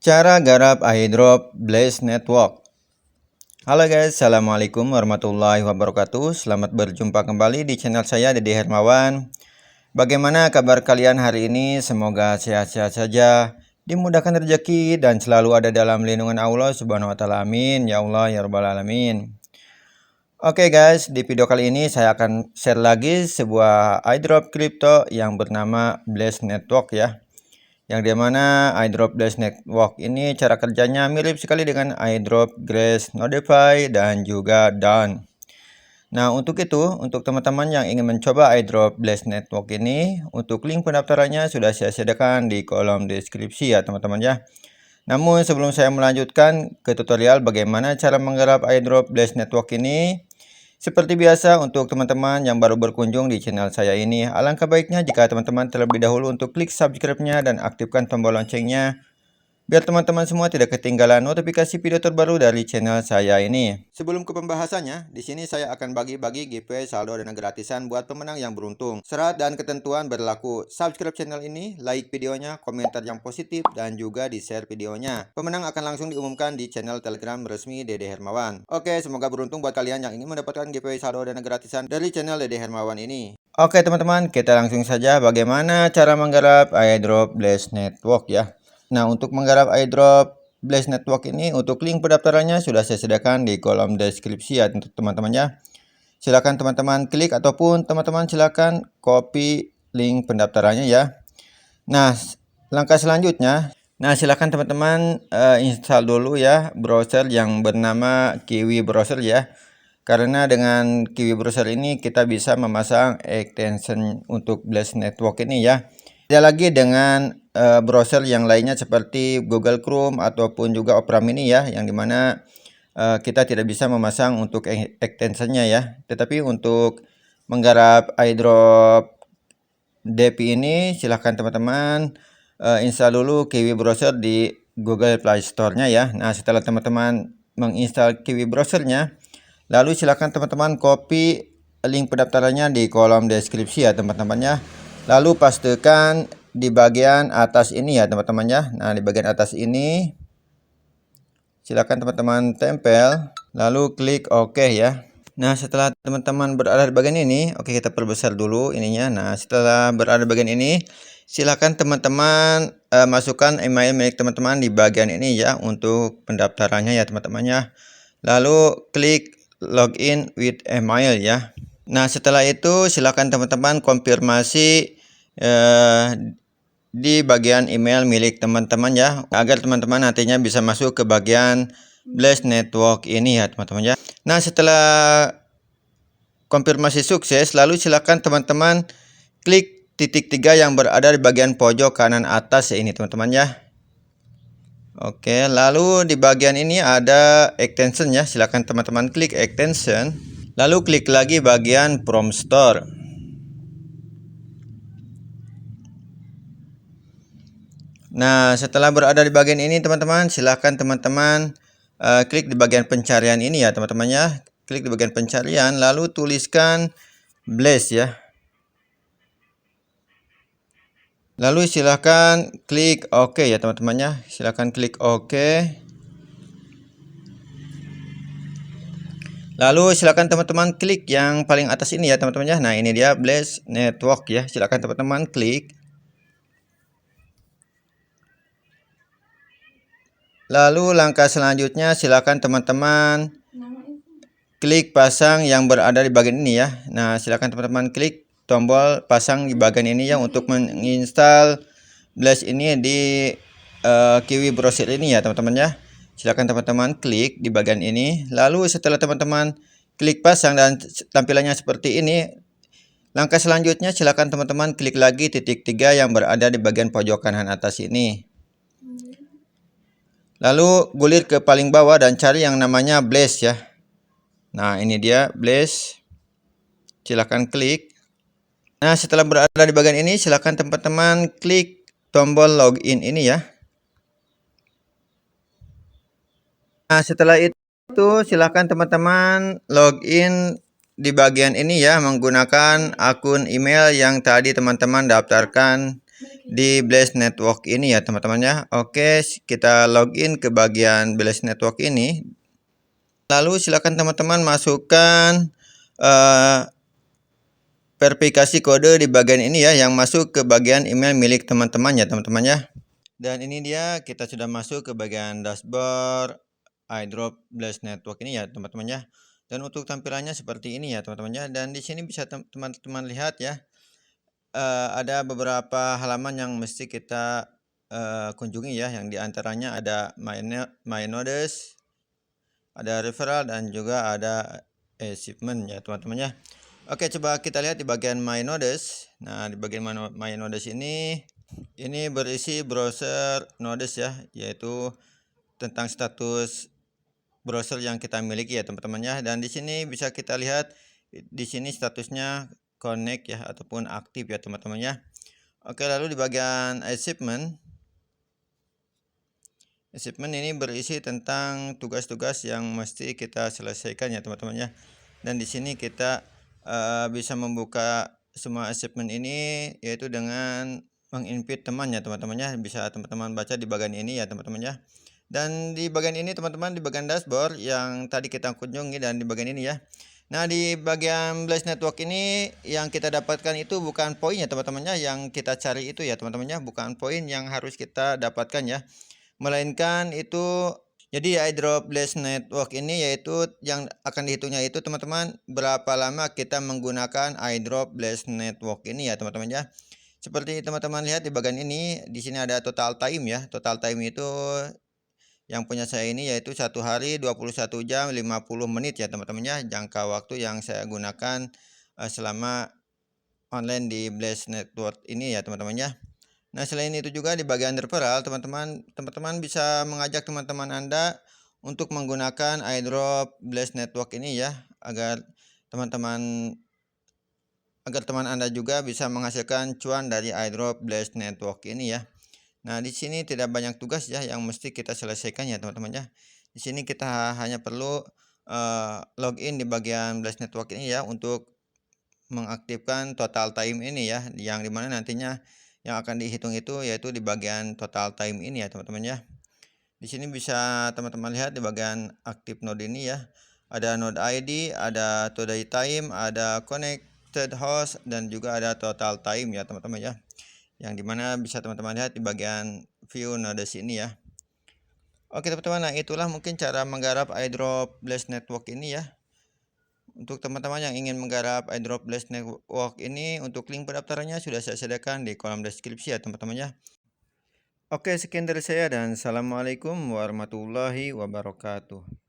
Cara garap airdrop Blaze Network. Halo guys, assalamualaikum warahmatullahi wabarakatuh. Selamat berjumpa kembali di channel saya Dede Hermawan. Bagaimana kabar kalian hari ini? Semoga sehat-sehat saja, dimudahkan rezeki dan selalu ada dalam lindungan Allah Subhanahu wa taala. Amin ya Allah ya rabbal alamin. Oke guys, di video kali ini saya akan share lagi sebuah airdrop kripto yang bernama Blaze Network ya. Yang dimana airdrop Blaze Network ini cara kerjanya mirip sekali dengan airdrop Grace, Notify, dan juga Dawn. Nah untuk itu, untuk teman-teman yang ingin mencoba airdrop Blaze Network ini, untuk link pendaftarannya sudah saya sediakan di kolom deskripsi ya teman-teman ya. Namun sebelum saya melanjutkan ke tutorial bagaimana cara menggarap airdrop Blaze Network ini, seperti biasa untuk teman-teman yang baru berkunjung di channel saya ini, alangkah baiknya jika teman-teman terlebih dahulu untuk klik subscribe-nya dan aktifkan tombol loncengnya, biar teman-teman semua tidak ketinggalan notifikasi video terbaru dari channel saya ini. Sebelum ke pembahasannya, di sini saya akan bagi-bagi giveaway saldo dana gratisan buat pemenang yang beruntung. Syarat dan ketentuan berlaku. Subscribe channel ini, like videonya, komentar yang positif, dan juga di-share videonya. Pemenang akan langsung diumumkan di channel Telegram resmi Dede Hermawan. Oke, semoga beruntung buat kalian yang ingin mendapatkan giveaway saldo dana gratisan dari channel Dede Hermawan ini. Oke teman-teman, kita langsung saja bagaimana cara menggarap airdrop Blaze Network ya. Nah, untuk menggarap airdrop Blaze Network ini, untuk link pendaftarannya sudah saya sediakan di kolom deskripsi ya untuk teman-teman ya. Silakan teman-teman klik ataupun teman-teman silakan copy link pendaftarannya ya. Nah, langkah selanjutnya, silakan teman-teman install dulu ya browser yang bernama Kiwi Browser ya. Karena dengan Kiwi Browser ini kita bisa memasang extension untuk Blaze Network ini ya. Tidak lagi dengan browser yang lainnya seperti Google Chrome ataupun juga Opera Mini ya, yang dimana kita tidak bisa memasang untuk extensionnya ya. Tetapi untuk menggarap airdrop DP ini silahkan teman-teman install dulu Kiwi Browser di Google Play Store-nya ya. Nah setelah teman-teman menginstal Kiwi Browser-nya, lalu silahkan teman-teman copy link pendaftarannya di kolom deskripsi ya teman-teman ya. Lalu pastikan di bagian atas ini ya teman-teman ya. Nah di bagian atas ini silakan teman-teman tempel, lalu klik OK ya. Nah setelah teman-teman berada di bagian ini, oke kita perbesar dulu ininya. Nah setelah berada di bagian ini, silakan teman-teman masukkan email milik teman-teman di bagian ini ya untuk pendaftarannya ya teman-teman ya. Lalu klik login with email ya. Nah setelah itu silakan teman-teman konfirmasi di bagian email milik teman-teman ya, agar teman-teman nantinya bisa masuk ke bagian Blaze Network ini ya teman-teman ya. Nah setelah konfirmasi sukses, lalu silakan teman-teman klik titik 3 yang berada di bagian pojok kanan atas ya ini teman-teman ya. Oke, lalu di bagian ini ada extension ya, silakan teman-teman klik extension, lalu klik lagi bagian From Store. Nah setelah berada di bagian ini teman-teman, silahkan teman-teman klik di bagian pencarian ini ya teman-teman ya. Klik di bagian pencarian, lalu tuliskan Blaze ya. Lalu silahkan klik OK ya teman-teman ya. Silahkan klik OK. Lalu silahkan teman-teman klik yang paling atas ini ya teman-teman ya. Nah ini dia Blaze Network ya. Silahkan teman-teman klik. Lalu langkah selanjutnya silakan teman-teman klik pasang yang berada di bagian ini ya. Nah silakan teman-teman klik tombol pasang di bagian ini ya untuk menginstal Blaze ini di Kiwi Browser ini ya teman-teman ya. Silakan teman-teman klik di bagian ini. Lalu setelah teman-teman klik pasang dan tampilannya seperti ini, langkah selanjutnya silakan teman-teman klik lagi titik 3 yang berada di bagian pojok kanan atas ini. Lalu gulir ke paling bawah dan cari yang namanya Blaze ya. Nah ini dia Blaze. Silahkan klik. Nah setelah berada di bagian ini, silahkan teman-teman klik tombol login ini ya. Nah setelah itu silahkan teman-teman login di bagian ini ya, menggunakan akun email yang tadi teman-teman daftarkan di Blast Network ini ya teman-teman ya. Oke, kita login ke bagian Blast Network ini. Lalu silakan teman-teman masukkan verifikasi kode di bagian ini ya, yang masuk ke bagian email milik teman-teman ya teman-teman ya. Dan ini dia, kita sudah masuk ke bagian dashboard iDrop Blast Network ini ya teman-teman ya. Dan untuk tampilannya seperti ini ya teman-teman ya. Dan di sini bisa teman-teman lihat ya, ada beberapa halaman yang mesti kita kunjungi ya, yang diantaranya ada My Nodes, ada referral, dan juga ada achievement ya teman-teman ya. Oke, coba kita lihat di bagian My Nodes. Nah, di bagian My Nodes ini berisi browser Nodes ya, yaitu tentang status browser yang kita miliki ya teman-teman ya. Dan di sini bisa kita lihat di sini statusnya connect ya, ataupun aktif ya teman-teman ya. Oke, lalu di bagian achievement ini berisi tentang tugas-tugas yang mesti kita selesaikan ya teman-teman ya. Dan di sini kita bisa membuka semua achievement ini, yaitu dengan menginvite teman ya teman-teman ya. Bisa teman-teman baca di bagian ini ya teman-teman ya. Dan di bagian ini teman-teman, di bagian dashboard yang tadi kita kunjungi, dan di bagian ini ya. Nah, di bagian Blast Network ini yang kita dapatkan itu bukan poin ya teman-teman ya, yang kita cari itu ya teman-teman ya, bukan poin yang harus kita dapatkan ya, melainkan itu jadi iDrop Blast Network ini yaitu yang akan dihitungnya itu teman-teman, berapa lama kita menggunakan iDrop Blast Network ini ya teman-teman ya. Seperti teman-teman lihat di bagian ini, di sini ada total time ya. Total time itu yang punya saya ini yaitu 1 hari 21 jam 50 menit ya teman-teman ya, jangka waktu yang saya gunakan selama online di Blast Network ini ya teman-teman ya. Nah, selain itu juga di bagian referral, teman-teman bisa mengajak teman-teman Anda untuk menggunakan iDrop Blast Network ini ya, agar teman teman Anda juga bisa menghasilkan cuan dari iDrop Blast Network ini ya. Nah, di sini tidak banyak tugas ya yang mesti kita selesaikan ya teman-teman ya. Di sini kita hanya perlu login di bagian Blast Network ini ya, untuk mengaktifkan total time ini ya, yang dimana nantinya yang akan dihitung itu yaitu di bagian total time ini ya teman-teman ya. Di sini bisa teman-teman lihat di bagian aktif node ini ya, ada node ID, ada today time, ada connected host, dan juga ada total time ya teman-teman ya, yang dimana bisa teman-teman lihat di bagian view node sini ya. Oke teman-teman, nah itulah mungkin cara menggarap iDrop Blast Network ini ya. Untuk teman-teman yang ingin menggarap iDrop Blast Network ini, untuk link pendaftarannya sudah saya sediakan di kolom deskripsi ya teman-teman ya. Oke, sekian dari saya dan assalamualaikum warahmatullahi wabarakatuh.